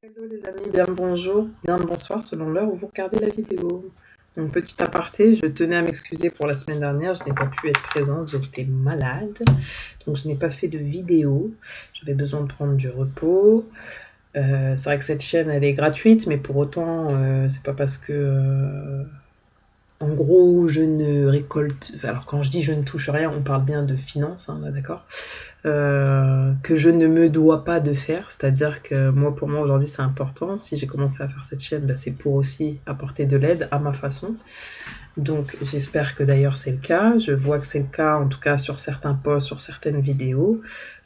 Hello les amis, bien le bonjour, bien le bonsoir selon l'heure où vous regardez la vidéo. Donc petit aparté, je tenais à m'excuser pour la semaine dernière, je n'ai pas pu être présente, j'étais malade, donc je n'ai pas fait de vidéo, j'avais besoin de prendre du repos. C'est vrai que cette chaîne elle est gratuite, mais pour autant c'est pas parce que en gros je ne récolte, alors quand je dis je ne touche rien, on parle bien de finances, hein, là d'accord, que je ne me dois pas de faire, c'est-à-dire que moi, pour moi aujourd'hui c'est important, si j'ai commencé à faire cette chaîne, bah, c'est pour aussi apporter de l'aide à ma façon, donc j'espère que d'ailleurs c'est le cas, je vois que c'est le cas en tout cas sur certains posts, sur certaines vidéos,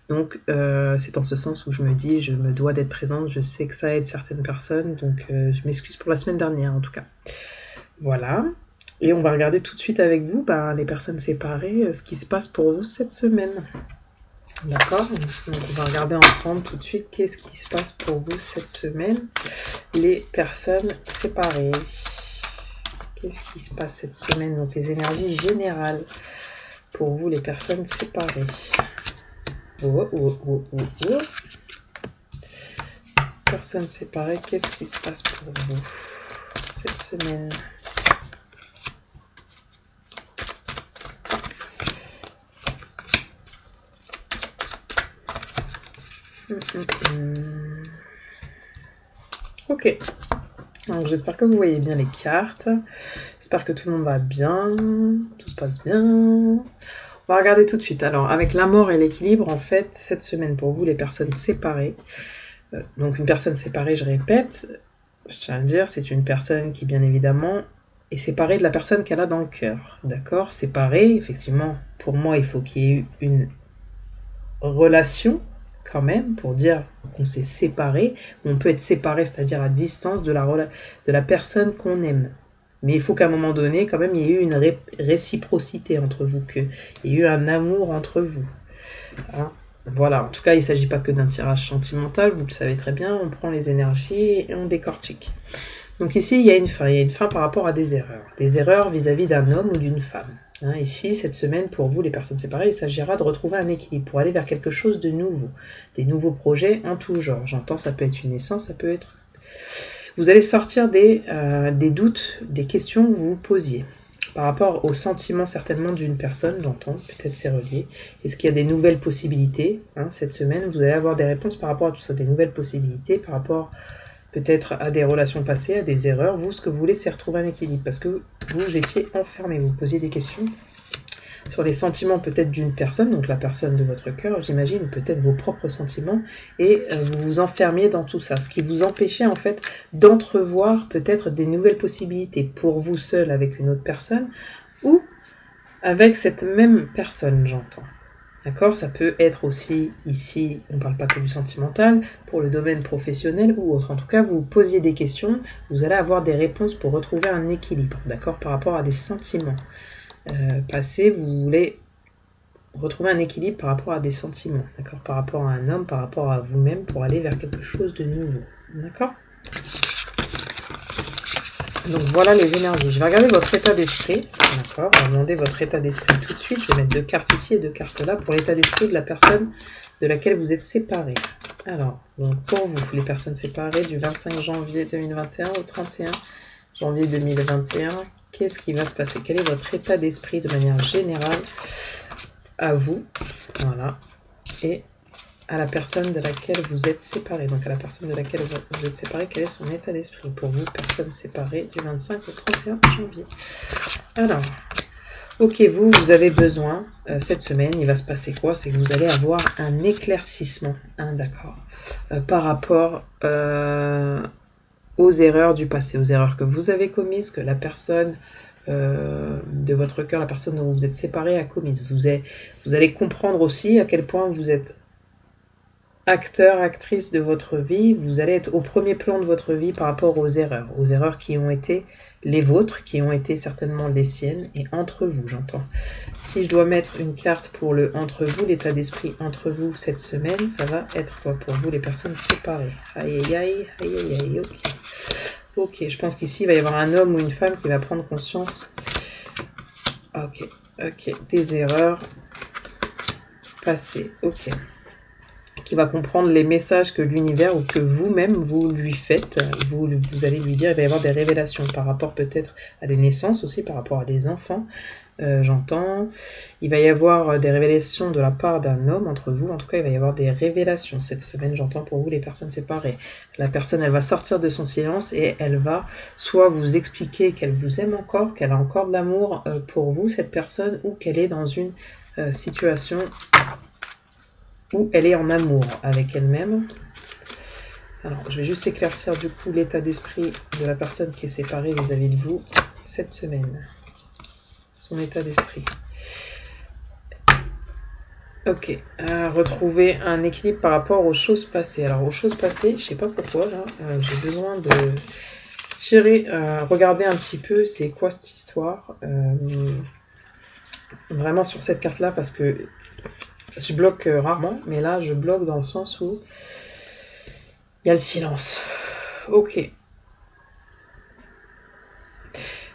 donc c'est en ce sens où je me dis je me dois d'être présente, je sais que ça aide certaines personnes, donc je m'excuse pour la semaine dernière en tout cas. Voilà. Et on va regarder tout de suite avec vous, les personnes séparées, ce qui se passe pour vous cette semaine. D'accord, donc on va regarder ensemble tout de suite qu'est-ce qui se passe pour vous cette semaine, les personnes séparées. Qu'est-ce qui se passe cette semaine, donc les énergies générales pour vous les personnes séparées. Personnes séparées, qu'est-ce qui se passe pour vous cette semaine? Ok, donc j'espère que vous voyez bien les cartes, j'espère que tout le monde va bien, tout se passe bien. On va regarder tout de suite. Alors, avec la mort et l'équilibre, en fait, cette semaine pour vous, les personnes séparées. Donc, une personne séparée, je répète, je tiens à le dire, c'est une personne qui, bien évidemment, est séparée de la personne qu'elle a dans le cœur. D'accord? Séparée, effectivement, pour moi, il faut qu'il y ait eu une relation, quand même, pour dire qu'on s'est séparé. On peut être séparé, c'est-à-dire à distance de la personne qu'on aime. Mais il faut qu'à un moment donné, quand même, il y ait eu une réciprocité entre vous, qu'il y ait eu un amour entre vous. Hein, voilà, en tout cas, il ne s'agit pas que d'un tirage sentimental, vous le savez très bien, on prend les énergies et on décortique. Donc ici, il y a une fin par rapport à des erreurs vis-à-vis d'un homme ou d'une femme. Hein, ici, cette semaine, pour vous, les personnes séparées, il s'agira de retrouver un équilibre pour aller vers quelque chose de nouveau, des nouveaux projets en tout genre. J'entends, ça peut être une naissance, ça peut être... Vous allez sortir des doutes, des questions que vous vous posiez par rapport aux sentiments certainement d'une personne, j'entends, peut-être c'est relié. Est-ce qu'il y a des nouvelles possibilités, hein, cette semaine? Vous allez avoir des réponses par rapport à tout ça, des nouvelles possibilités par rapport peut-être à des relations passées, à des erreurs. Vous, ce que vous voulez, c'est retrouver un équilibre parce que vous étiez enfermé, vous posiez des questions sur les sentiments peut-être d'une personne, donc la personne de votre cœur, j'imagine, peut-être vos propres sentiments, et vous vous enfermiez dans tout ça, ce qui vous empêchait en fait d'entrevoir peut-être des nouvelles possibilités pour vous seul avec une autre personne, ou avec cette même personne, j'entends. D'accord? Ça peut être aussi, ici, on ne parle pas que du sentimental, pour le domaine professionnel ou autre. En tout cas, vous posiez des questions, vous allez avoir des réponses pour retrouver un équilibre, d'accord? Par rapport à des sentiments passés, vous voulez retrouver un équilibre par rapport à des sentiments, d'accord? Par rapport à un homme, par rapport à vous-même, pour aller vers quelque chose de nouveau, d'accord? Donc voilà les énergies. Je vais regarder votre état d'esprit, d'accord? On va demander votre état d'esprit tout de suite. Je vais mettre 2 cartes ici et 2 cartes là pour l'état d'esprit de la personne de laquelle vous êtes séparés. Alors, donc pour vous, les personnes séparées du 25 janvier 2021 au 31 janvier 2021, qu'est-ce qui va se passer? Quel est votre état d'esprit de manière générale à vous? Voilà. Et à la personne de laquelle vous êtes séparés. Donc à la personne de laquelle vous êtes séparés, quel est son état d'esprit pour vous, personne séparée du 25 au 31 janvier. Alors, ok, vous avez besoin, cette semaine, il va se passer quoi? C'est que vous allez avoir un éclaircissement, hein, d'accord, par rapport aux erreurs du passé, aux erreurs que vous avez commises, que la personne de votre cœur, la personne dont vous êtes séparés a commises. Vous allez comprendre aussi à quel point vous êtes acteur, actrice de votre vie, vous allez être au premier plan de votre vie par rapport aux erreurs qui ont été les vôtres, qui ont été certainement les siennes, et entre vous, j'entends. Si je dois mettre une carte pour le entre vous, l'état d'esprit entre vous cette semaine, ça va être quoi pour vous les personnes séparées? Aïe aïe aïe, aïe aïe aïe, ok. Ok, je pense qu'ici il va y avoir un homme ou une femme qui va prendre conscience, ok, des erreurs passées, ok. qui va comprendre les messages que l'univers ou que vous-même vous lui faites. Vous allez lui dire, il va y avoir des révélations par rapport peut-être à des naissances aussi, par rapport à des enfants. J'entends. Il va y avoir des révélations de la part d'un homme entre vous. En tout cas, il va y avoir des révélations cette semaine. J'entends pour vous les personnes séparées. La personne, elle va sortir de son silence et elle va soit vous expliquer qu'elle vous aime encore, qu'elle a encore de l'amour pour vous, cette personne, ou qu'elle est dans une situation où elle est en amour avec elle-même. Alors, je vais juste éclaircir du coup l'état d'esprit de la personne qui est séparée vis-à-vis de vous cette semaine. Son état d'esprit. Ok, retrouver un équilibre par rapport aux choses passées. Alors aux choses passées, je sais pas pourquoi là, j'ai besoin de tirer, regarder un petit peu c'est quoi cette histoire, vraiment sur cette carte là parce que je bloque rarement, mais là je bloque dans le sens où il y a le silence. Ok.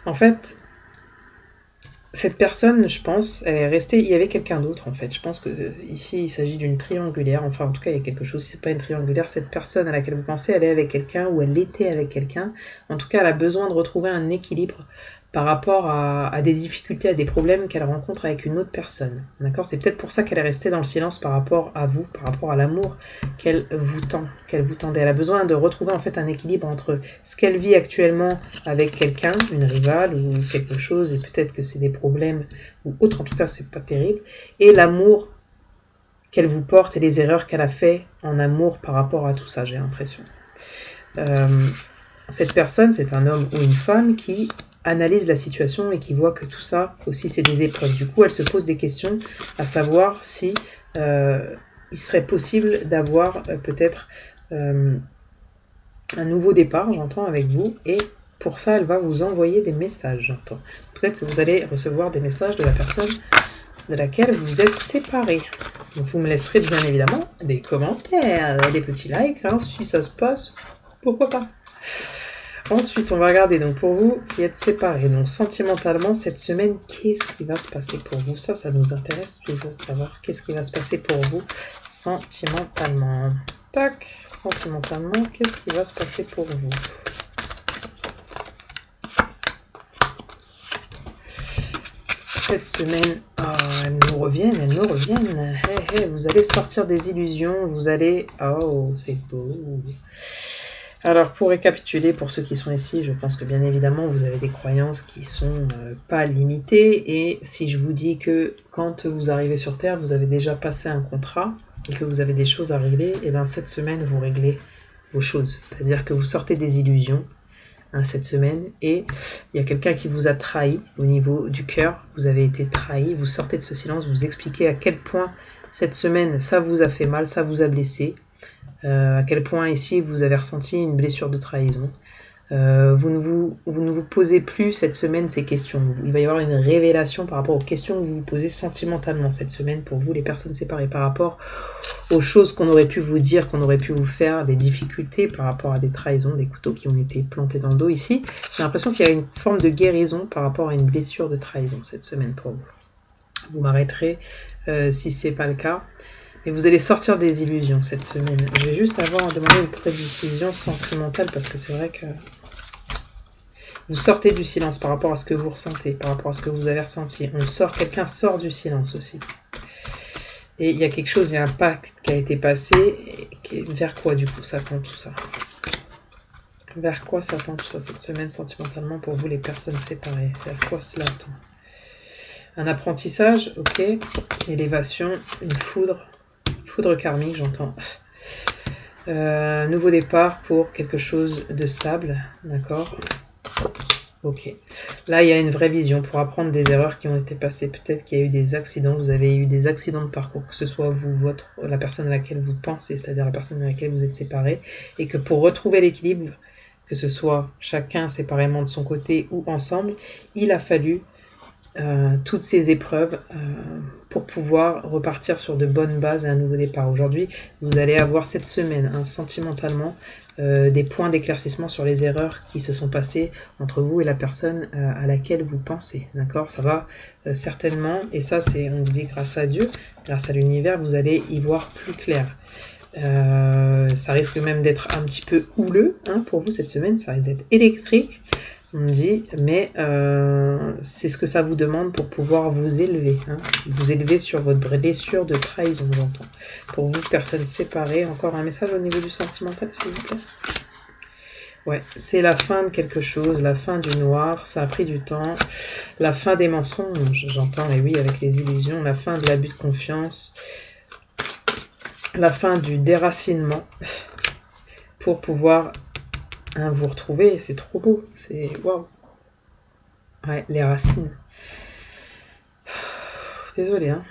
En fait, cette personne, je pense, elle est restée. Il y avait quelqu'un d'autre en fait. Je pense que ici il s'agit d'une triangulaire. Enfin, en tout cas, il y a quelque chose. Si c'est pas une triangulaire, cette personne à laquelle vous pensez, elle est avec quelqu'un ou elle était avec quelqu'un. En tout cas, elle a besoin de retrouver un équilibre par rapport à des difficultés, à des problèmes qu'elle rencontre avec une autre personne. D'accord ? C'est peut-être pour ça qu'elle est restée dans le silence par rapport à vous, par rapport à l'amour qu'elle vous tend, qu'elle vous tendait. Elle a besoin de retrouver en fait un équilibre entre ce qu'elle vit actuellement avec quelqu'un, une rivale ou quelque chose, et peut-être que c'est des problèmes ou autre, en tout cas c'est pas terrible, et l'amour qu'elle vous porte et les erreurs qu'elle a fait en amour par rapport à tout ça, j'ai l'impression. Cette personne, c'est un homme ou une femme qui analyse la situation et qui voit que tout ça aussi c'est des épreuves. Du coup, elle se pose des questions à savoir si il serait possible d'avoir peut-être un nouveau départ, j'entends, avec vous, et pour ça, elle va vous envoyer des messages, j'entends. Peut-être que vous allez recevoir des messages de la personne de laquelle vous êtes séparés. Donc vous me laisserez bien évidemment des commentaires, des petits likes, hein, si ça se passe, pourquoi pas. Ensuite, on va regarder donc pour vous qui êtes séparés. Donc sentimentalement, cette semaine, qu'est-ce qui va se passer pour vous? Ça nous intéresse toujours de savoir qu'est-ce qui va se passer pour vous sentimentalement. Tac, sentimentalement, qu'est-ce qui va se passer pour vous? Cette semaine, elles nous reviennent. Hey, vous allez sortir des illusions, vous allez... Oh, c'est beau. Alors, pour récapituler, pour ceux qui sont ici, je pense que bien évidemment, vous avez des croyances qui sont pas limitées. Et si je vous dis que quand vous arrivez sur Terre, vous avez déjà passé un contrat et que vous avez des choses à régler, et bien cette semaine, vous réglez vos choses. C'est-à-dire que vous sortez des illusions cette semaine et il y a quelqu'un qui vous a trahi au niveau du cœur. Vous avez été trahi, vous sortez de ce silence, vous expliquez à quel point cette semaine, ça vous a fait mal, ça vous a blessé. À quel point ici vous avez ressenti une blessure de trahison. Vous ne vous posez plus cette semaine ces questions. Il va y avoir une révélation par rapport aux questions que vous vous posez sentimentalement cette semaine pour vous, les personnes séparées, par rapport aux choses qu'on aurait pu vous dire, qu'on aurait pu vous faire, des difficultés par rapport à des trahisons, des couteaux qui ont été plantés dans le dos ici. J'ai l'impression qu'il y a une forme de guérison par rapport à une blessure de trahison cette semaine pour vous. Vous m'arrêterez si ce n'est pas le cas. Mais vous allez sortir des illusions cette semaine. Je vais juste avoir à demander une précision sentimentale parce que c'est vrai que vous sortez du silence par rapport à ce que vous ressentez, par rapport à ce que vous avez ressenti. Quelqu'un sort du silence aussi. Et il y a quelque chose, il y a un pacte qui a été passé. Vers quoi du coup ça tend tout ça? Vers quoi ça tend tout ça cette semaine sentimentalement pour vous les personnes séparées? Vers quoi cela tend? Un apprentissage, ok. Élévation, une foudre karmique, j'entends. Nouveau départ pour quelque chose de stable, d'accord. Ok. Là, il y a une vraie vision pour apprendre des erreurs qui ont été passées. Peut-être qu'il y a eu des accidents, vous avez eu des accidents de parcours, que ce soit vous, la personne à laquelle vous pensez, c'est-à-dire la personne à laquelle vous êtes séparés, et que pour retrouver l'équilibre, que ce soit chacun séparément de son côté ou ensemble, il a fallu toutes ces épreuves pour pouvoir repartir sur de bonnes bases et un nouveau départ. Aujourd'hui, vous allez avoir cette semaine sentimentalement des points d'éclaircissement sur les erreurs qui se sont passées entre vous et la personne à laquelle vous pensez. D'accord? Ça va certainement, et ça c'est, on vous dit grâce à Dieu, grâce à l'univers, vous allez y voir plus clair. Ça risque même d'être un petit peu houleux hein, pour vous cette semaine, ça risque d'être électrique, on me dit, mais c'est ce que ça vous demande pour pouvoir vous élever. Hein, vous élever sur votre blessure de trahison, j'entends. Pour vous, personnes séparées, encore un message au niveau du sentimental, s'il vous plaît. Ouais, c'est la fin de quelque chose, la fin du noir, ça a pris du temps, la fin des mensonges, j'entends, et oui, avec les illusions, la fin de l'abus de confiance, la fin du déracinement, pour pouvoir vous retrouver, c'est trop beau, c'est waouh. Ouais, les racines. Désolée, hein.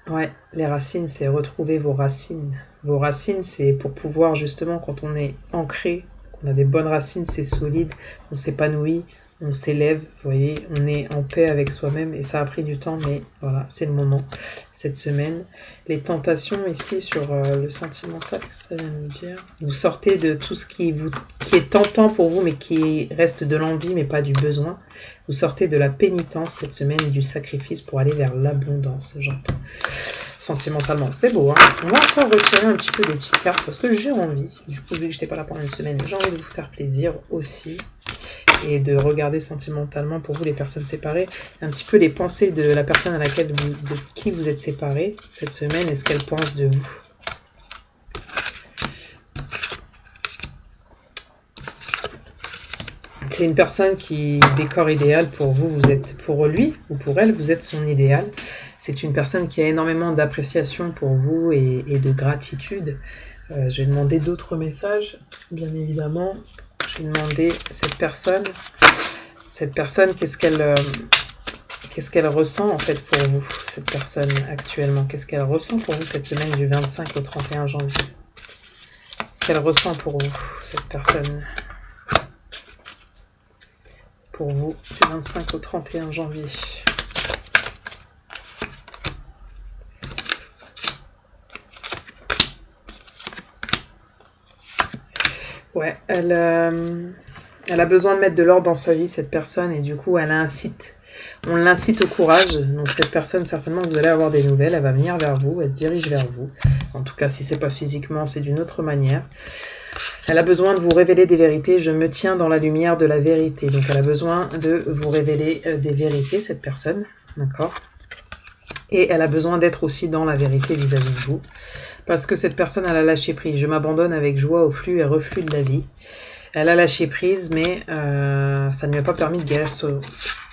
Ouais, les racines, c'est retrouver vos racines. Vos racines, c'est pour pouvoir justement, quand on est ancré, qu'on a des bonnes racines, c'est solide, on s'épanouit, on s'élève, vous voyez, on est en paix avec soi-même et ça a pris du temps, mais voilà, c'est le moment, cette semaine. Les tentations ici sur le sentimental, ça vient nous dire. Vous sortez de tout ce qui est tentant pour vous, mais qui reste de l'envie, mais pas du besoin. Vous sortez de la pénitence cette semaine et du sacrifice pour aller vers l'abondance, j'entends. Sentimentalement, c'est beau, hein. On va encore retirer un petit peu des petites cartes parce que j'ai envie. Du coup, vu que j'étais pas là pendant une semaine, j'ai envie de vous faire plaisir aussi et de regarder sentimentalement pour vous les personnes séparées un petit peu les pensées de la personne à laquelle de qui vous êtes séparés cette semaine et ce qu'elle pense de vous. C'est une personne qui décore idéal pour vous, vous êtes pour lui ou pour elle, vous êtes son idéal. C'est une personne qui a énormément d'appréciation pour vous et de gratitude. Je vais demander d'autres messages, bien évidemment. Je vais demander cette personne, qu'est-ce qu'elle ressent en fait pour vous, cette personne actuellement. Qu'est-ce qu'elle ressent pour vous cette semaine du 25 au 31 janvier. Qu'est-ce qu'elle ressent pour vous, cette personne. Pour vous, du 25 au 31 janvier. Ouais, elle a besoin de mettre de l'ordre dans sa vie, cette personne, et du coup, on l'incite au courage. Donc cette personne, certainement, vous allez avoir des nouvelles, elle va venir vers vous, elle se dirige vers vous. En tout cas, si c'est pas physiquement, c'est d'une autre manière. Elle a besoin de vous révéler des vérités. Je me tiens dans la lumière de la vérité. Donc elle a besoin de vous révéler des vérités, cette personne. D'accord ? Et elle a besoin d'être aussi dans la vérité vis-à-vis de vous. Parce que cette personne, elle a lâché prise. Je m'abandonne avec joie au flux et reflux de la vie. Elle a lâché prise, mais ça ne lui a pas permis de guérir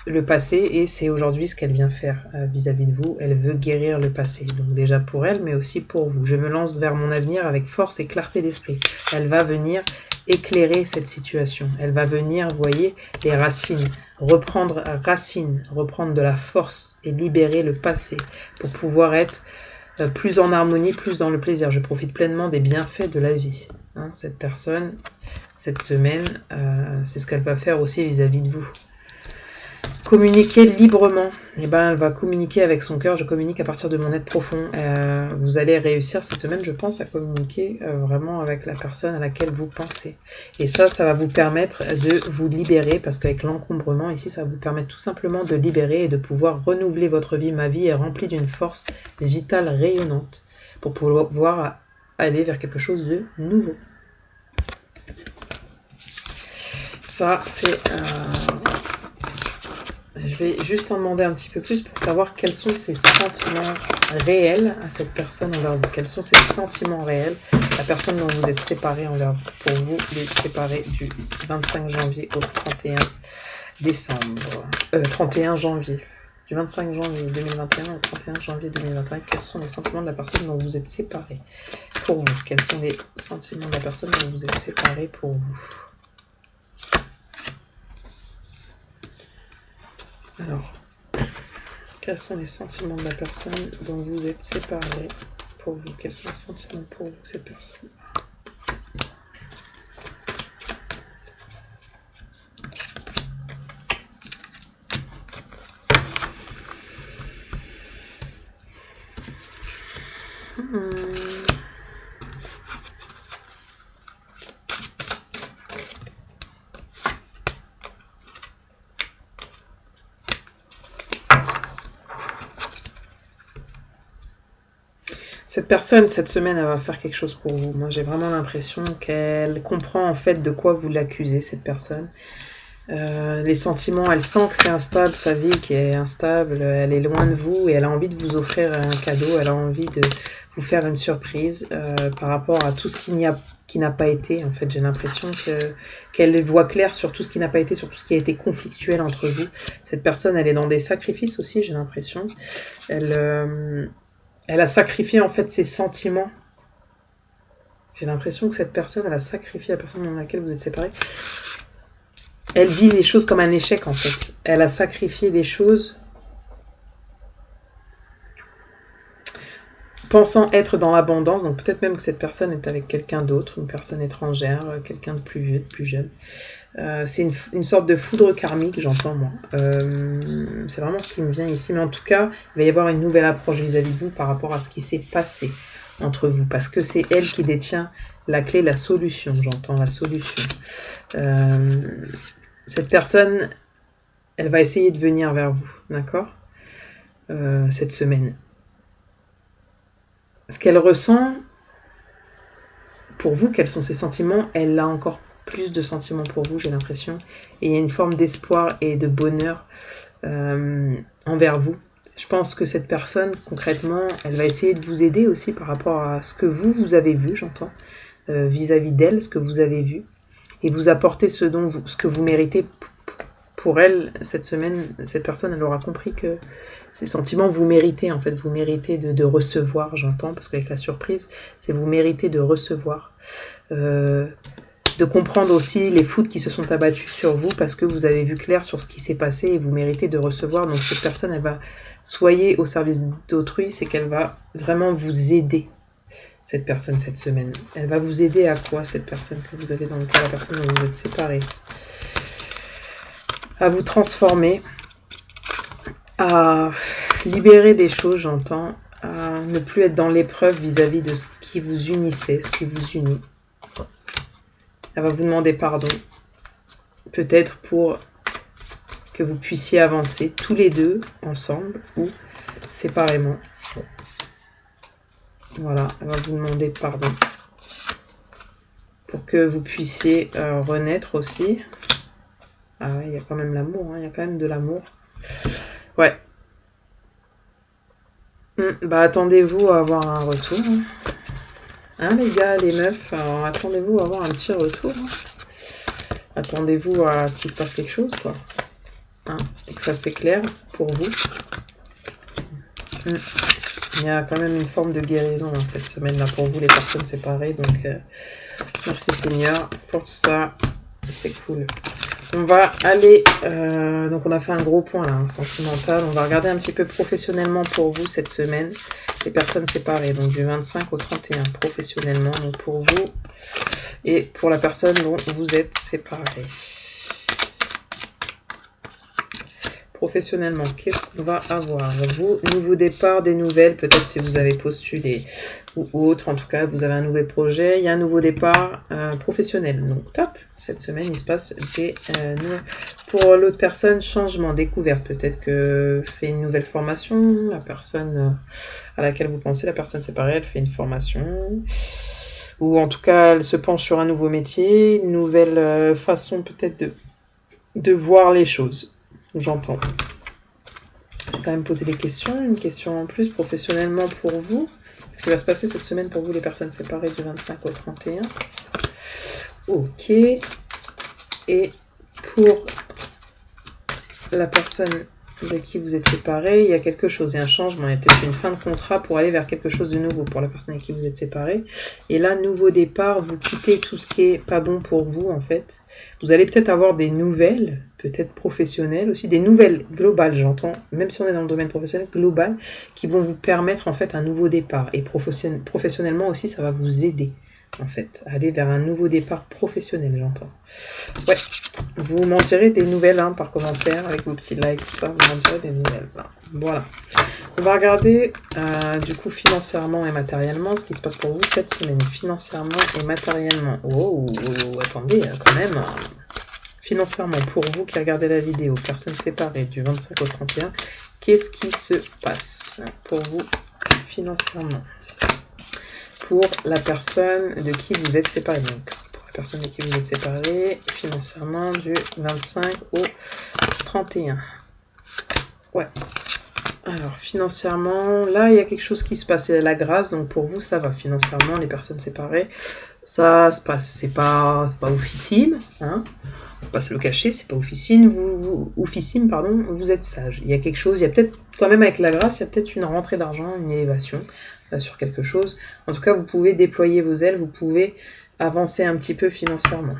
le passé. Et c'est aujourd'hui ce qu'elle vient faire vis-à-vis de vous. Elle veut guérir le passé. Donc déjà pour elle, mais aussi pour vous. Je me lance vers mon avenir avec force et clarté d'esprit. Elle va venir éclairer cette situation. Elle va venir, vous voyez, les racines. Reprendre de la force et libérer le passé pour pouvoir être plus en harmonie, plus dans le plaisir. Je profite pleinement des bienfaits de la vie. Hein, cette personne, cette semaine, c'est ce qu'elle va faire aussi vis-à-vis de vous. Communiquer librement. Eh ben, elle va communiquer avec son cœur. Je communique à partir de mon être profond. Vous allez réussir cette semaine, je pense, à communiquer vraiment avec la personne à laquelle vous pensez. Et ça va vous permettre de vous libérer, parce qu'avec l'encombrement, ici, ça va vous permettre tout simplement de libérer et de pouvoir renouveler votre vie. Ma vie est remplie d'une force vitale rayonnante pour pouvoir aller vers quelque chose de nouveau. Ça, c'est... Je vais juste en demander un petit peu plus pour savoir quels sont ses sentiments réels à cette personne envers vous. Quels sont ses sentiments réels, la personne dont vous êtes séparés envers vous. Pour vous, les séparés du 25 janvier au 31 décembre. 31 janvier. Du 25 janvier 2021 au 31 janvier 2021. Quels sont les sentiments de la personne dont vous êtes séparés pour vous? Quels sont les sentiments de la personne dont vous êtes séparés pour vous? Alors, quels sont les sentiments de la personne dont vous êtes séparés pour vous? Quels sont les sentiments pour vous, cette personne? Cette personne, cette semaine, elle va faire quelque chose pour vous. Moi, j'ai vraiment l'impression qu'elle comprend en fait de quoi vous l'accusez, cette personne. Les sentiments, elle sent que c'est instable, sa vie qui est instable, elle est loin de vous et elle a envie de vous offrir un cadeau, elle a envie de vous faire une surprise par rapport à tout ce qui n'a pas été. En fait, j'ai l'impression qu'elle voit clair sur tout ce qui n'a pas été, sur tout ce qui a été conflictuel entre vous. Cette personne, elle est dans des sacrifices aussi, j'ai l'impression. Elle a sacrifié en fait ses sentiments. J'ai l'impression que cette personne, elle a sacrifié la personne dans laquelle vous êtes séparés. Elle vit les choses comme un échec en fait. Elle a sacrifié des choses pensant être dans l'abondance. Donc peut-être même que cette personne est avec quelqu'un d'autre, une personne étrangère, quelqu'un de plus vieux, de plus jeune. C'est une sorte de foudre karmique, j'entends moi. C'est vraiment ce qui me vient ici. Mais en tout cas, il va y avoir une nouvelle approche vis-à-vis de vous par rapport à ce qui s'est passé entre vous. Parce que c'est elle qui détient la clé, la solution. J'entends la solution. Cette personne, elle va essayer de venir vers vous, d'accord, cette semaine. Ce qu'elle ressent, pour vous, quels sont ses sentiments, elle a encore plus de sentiments pour vous, j'ai l'impression. Et il y a une forme d'espoir et de bonheur envers vous. Je pense que cette personne, concrètement, elle va essayer de vous aider aussi par rapport à ce que vous avez vu, j'entends, vis-à-vis d'elle, ce que vous avez vu, et vous apporter ce que vous méritez. Pour elle, cette semaine, cette personne, elle aura compris que ces sentiments, vous méritez, en fait, vous méritez de recevoir, j'entends, parce qu'avec la surprise, c'est vous méritez de recevoir. De comprendre aussi les foudres qui se sont abattus sur vous, parce que vous avez vu clair sur ce qui s'est passé et vous méritez de recevoir. Donc cette personne, elle va, soyez au service d'autrui, c'est qu'elle va vraiment vous aider, cette personne, cette semaine. Elle va vous aider à quoi, cette personne que vous avez dans le cas, la personne dont vous êtes séparés? À vous transformer, à libérer des choses, j'entends, à ne plus être dans l'épreuve vis-à-vis de ce qui vous unissait, ce qui vous unit. Elle va vous demander pardon, peut-être pour que vous puissiez avancer tous les deux ensemble ou séparément. Voilà, elle va vous demander pardon pour que vous puissiez renaître aussi. Ah ouais, il y a quand même l'amour, hein, il y a quand même de l'amour. Ouais. Bah attendez-vous à avoir un retour. Hein les gars, les meufs, alors, attendez-vous à avoir un petit retour. Attendez-vous à ce qu'il se passe quelque chose, quoi. Hein, et que ça s'éclaire pour vous. Il y a quand même une forme de guérison hein, cette semaine-là pour vous, les personnes séparées. Donc, merci Seigneur pour tout ça. C'est cool. On va aller, donc on a fait un gros point là, hein, sentimental. On va regarder un petit peu professionnellement pour vous cette semaine, les personnes séparées, donc du 25 au 31, professionnellement, donc pour vous et pour la personne dont vous êtes séparés. Professionnellement, qu'est-ce qu'on va avoir? Vous, nouveau départ, des nouvelles, peut-être si vous avez postulé ou autre, en tout cas, vous avez un nouveau projet, il y a un nouveau départ professionnel. Donc, top, cette semaine, il se passe des nouvelles. Pour l'autre personne, changement, découverte, peut-être que fait une nouvelle formation, la personne à laquelle vous pensez, la personne séparée, elle fait une formation, ou en tout cas, elle se penche sur un nouveau métier, une nouvelle façon peut-être de voir les choses. J'entends. Je vais quand même poser des questions. Une question en plus professionnellement pour vous. Qu'est-ce qui va se passer cette semaine pour vous, les personnes séparées du 25 au 31? Ok. Et pour la personne de qui vous êtes séparés, il y a quelque chose, il y a un changement, il y a peut-être une fin de contrat pour aller vers quelque chose de nouveau pour la personne avec qui vous êtes séparés. Et là, nouveau départ, vous quittez tout ce qui est pas bon pour vous en fait. Vous allez peut-être avoir des nouvelles, peut-être professionnelles aussi, des nouvelles globales, j'entends, même si on est dans le domaine professionnel, global, qui vont vous permettre en fait un nouveau départ. Et professionnellement aussi, ça va vous aider en fait, à aller vers un nouveau départ professionnel, j'entends. Ouais, vous m'en direz des nouvelles hein, par commentaire, avec vos petits likes, tout ça, vous m'en direz des nouvelles. Voilà. On va regarder du coup financièrement et matériellement ce qui se passe pour vous cette semaine, financièrement et matériellement. Oh, attendez, quand même. Financièrement, pour vous qui regardez la vidéo, personnes séparées du 25 au 31, qu'est-ce qui se passe pour vous financièrement? pour la personne de qui vous êtes séparés. Donc, pour la personne de qui vous êtes séparés, financièrement, du 25 au 31. Ouais. Alors, financièrement, là, il y a quelque chose qui se passe. Il y a la grâce, donc pour vous, ça va. Financièrement, les personnes séparées, ça se passe. C'est pas oufissime, hein. Faut pas se le cacher, c'est pas oufissime. Oufissime, pardon, vous êtes sage. Il y a quelque chose, il y a peut-être, quand même avec la grâce, il y a peut-être une rentrée d'argent, une élévation sur quelque chose. En tout cas, vous pouvez déployer vos ailes, vous pouvez avancer un petit peu financièrement.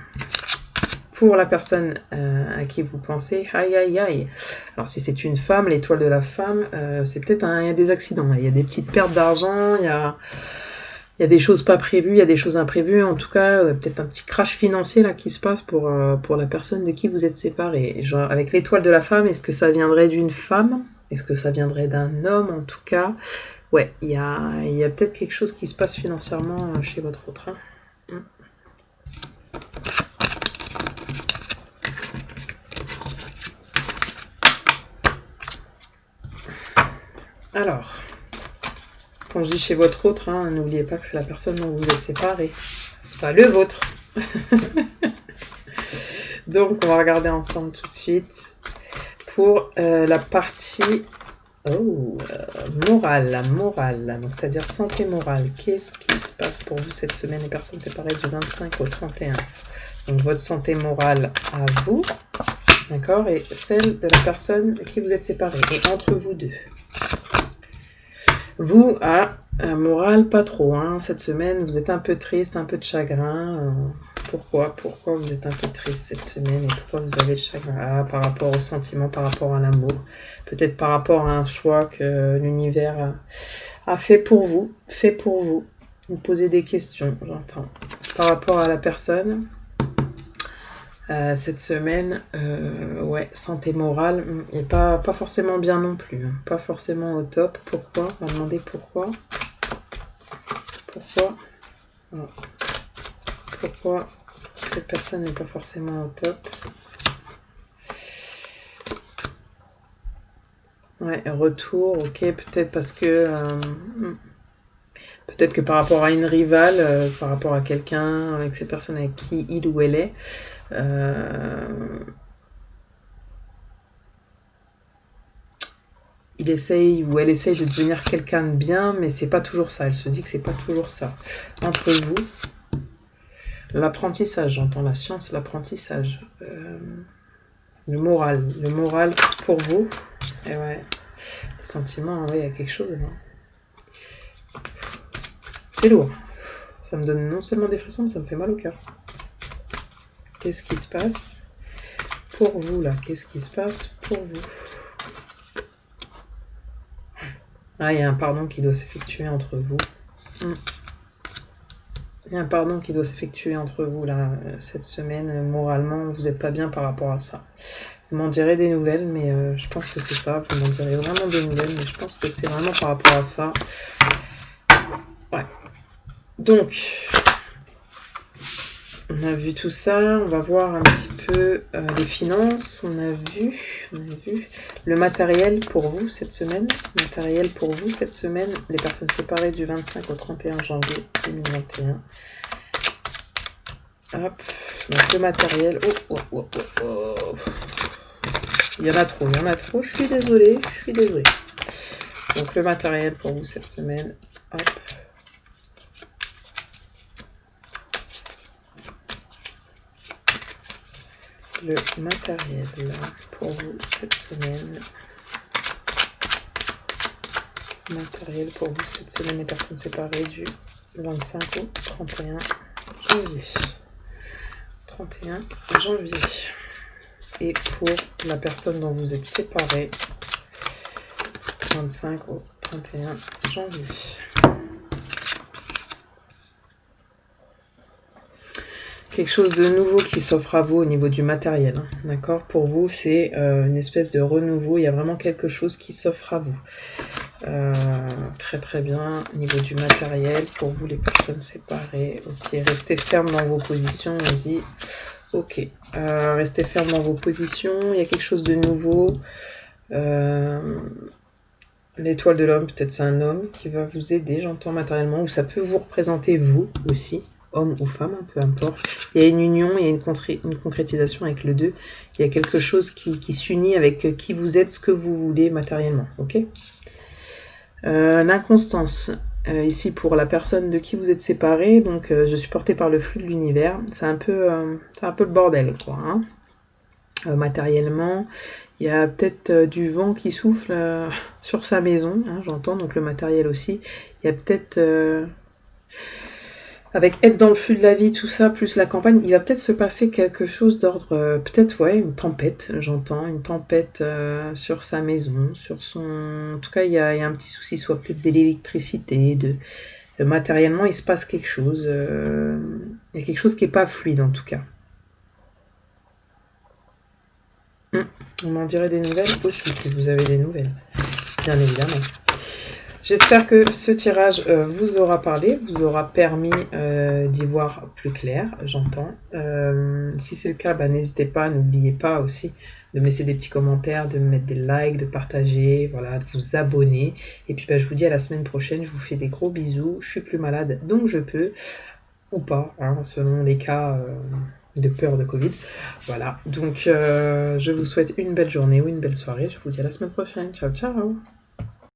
Pour la personne à qui vous pensez, aïe aïe aïe. Alors si c'est une femme, l'étoile de la femme, c'est peut-être il y a des accidents, il y a des petites pertes d'argent, il y a des choses pas prévues, il y a des choses imprévues, en tout cas peut-être un petit crash financier là qui se passe pour la personne de qui vous êtes séparés. Genre, avec l'étoile de la femme, est-ce que ça viendrait d'une femme? Est-ce que ça viendrait d'un homme? En tout cas, ouais, il y a peut-être quelque chose qui se passe financièrement chez votre autre. Hein. Alors, quand je dis chez votre autre, hein, n'oubliez pas que c'est la personne dont vous êtes séparés. C'est pas le vôtre. Donc, on va regarder ensemble tout de suite pour la partie morale. Donc, c'est-à-dire santé morale. Qu'est-ce qui se passe pour vous cette semaine, les personnes séparées du 25 au 31? Donc, votre santé morale à vous, d'accord, et celle de la personne de qui vous êtes séparés, et entre vous deux. Vous, morale, pas trop. Hein. Cette semaine, vous êtes un peu triste, un peu de chagrin. Pourquoi vous êtes un peu triste cette semaine et pourquoi vous avez le chagrin par rapport au sentiment, par rapport à l'amour. Peut-être par rapport à un choix que l'univers a fait pour vous. Vous posez des questions, j'entends. Par rapport à la personne, cette semaine, ouais, santé morale, et pas forcément bien non plus, hein, pas forcément au top. Pourquoi? On va demander pourquoi. Voilà. Pourquoi cette personne n'est pas forcément au top? Ouais, retour, ok, peut-être parce que peut-être que par rapport à une rivale, par rapport à quelqu'un, avec cette personne avec qui il ou elle est, il essaye ou elle essaye de devenir quelqu'un de bien, mais c'est pas toujours ça. Elle se dit que c'est pas toujours ça. Entre vous, l'apprentissage, j'entends la science, l'apprentissage, le moral pour vous. Et ouais, les sentiments, ouais, il y a quelque chose. Hein. C'est lourd. Ça me donne non seulement des frissons, mais ça me fait mal au cœur. Qu'est-ce qui se passe pour vous là? Qu'est-ce qui se passe pour vous? Ah, il y a un pardon qui doit s'effectuer entre vous. Il y a un pardon qui doit s'effectuer entre vous là cette semaine. Moralement, vous n'êtes pas bien par rapport à ça. Vous m'en direz des nouvelles, mais je pense que c'est ça. Vous m'en direz vraiment des nouvelles, mais je pense que c'est vraiment par rapport à ça. Ouais. Donc, on a vu tout ça. On va voir un petit peu les finances. On a vu le matériel pour vous cette semaine. Les personnes séparées du 25 au 31 janvier 2021. Hop, donc le matériel. Il y en a trop. Je suis désolée. Donc le matériel pour vous cette semaine. Hop. Le matériel pour vous cette semaine. Matériel pour vous cette semaine, les personnes séparées du 25 au 31 janvier. 31 janvier. Et pour la personne dont vous êtes séparés, 25 au 31 janvier. Quelque chose de nouveau qui s'offre à vous au niveau du matériel, hein, d'accord? Pour vous, c'est une espèce de renouveau, il y a vraiment quelque chose qui s'offre à vous. Très très bien, au niveau du matériel, pour vous les personnes séparées, ok, restez ferme dans vos positions, on dit, ok, restez ferme dans vos positions, il y a quelque chose de nouveau, L'étoile de l'homme, peut-être c'est un homme qui va vous aider, j'entends matériellement, ou ça peut vous représenter vous aussi, homme ou femme, peu importe. Il y a une union, il y a une concrétisation avec le 2. Il y a quelque chose qui s'unit avec qui vous êtes, ce que vous voulez matériellement, ok. L'inconstance, ici pour la personne de qui vous êtes séparé, donc je suis portée par le flux de l'univers, c'est un peu le bordel, quoi, hein. Matériellement, il y a peut-être du vent qui souffle sur sa maison, hein, j'entends, donc le matériel aussi. Il y a peut-être, avec être dans le flux de la vie, tout ça, plus la campagne, il va peut-être se passer quelque chose d'ordre, peut-être, ouais, une tempête, j'entends, une tempête sur sa maison, sur son... En tout cas, il y a un petit souci, soit peut-être de l'électricité, matériellement, il se passe quelque chose. Il y a quelque chose qui n'est pas fluide, en tout cas. On m'en dirait des nouvelles aussi, si vous avez des nouvelles, bien évidemment. J'espère que ce tirage vous aura parlé, vous aura permis d'y voir plus clair, j'entends. Si c'est le cas, n'hésitez pas, n'oubliez pas aussi de me laisser des petits commentaires, de me mettre des likes, de partager, voilà, de vous abonner. Et puis je vous dis à la semaine prochaine, je vous fais des gros bisous. Je suis plus malade, donc je peux, ou pas, hein, selon les cas de peur de Covid. Voilà, donc je vous souhaite une belle journée ou une belle soirée. Je vous dis à la semaine prochaine. Ciao, ciao.